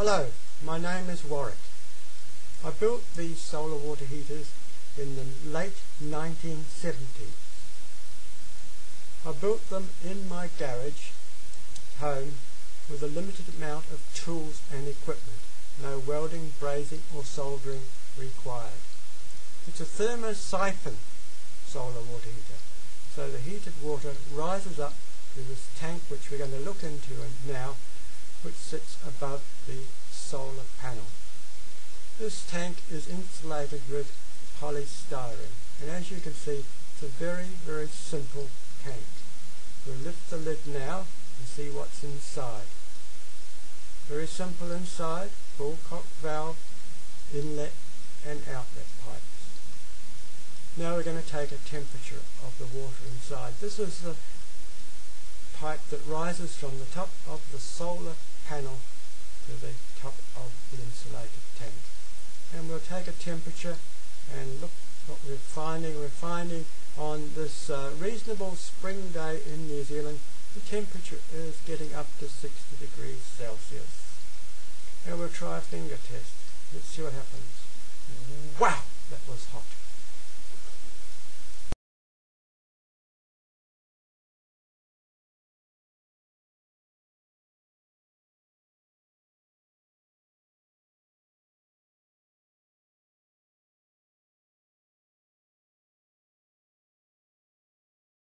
Hello, my name is Warwick. I built these solar water heaters in the late 1970s. I built them in my garage home with a limited amount of tools and equipment. No welding, brazing or soldering required. It's a thermosiphon solar water heater. So the heated water rises up to this tank, which we're going to look into now, which sits above the solar panel. This tank is insulated with polystyrene, and as you can see, it's a very, very simple tank. We'll lift the lid now and see what's inside. Very simple inside, full cock valve, inlet and outlet pipes. Now we're going to take a temperature of the water inside. This is the pipe that rises from the top of the solar panel to the top of the insulated tank. And we'll take a temperature and look what we're finding. We're finding on this reasonable spring day in New Zealand, the temperature is getting up to 60 degrees Celsius. And we'll try a finger test. Let's see what happens. Wow, that was hot.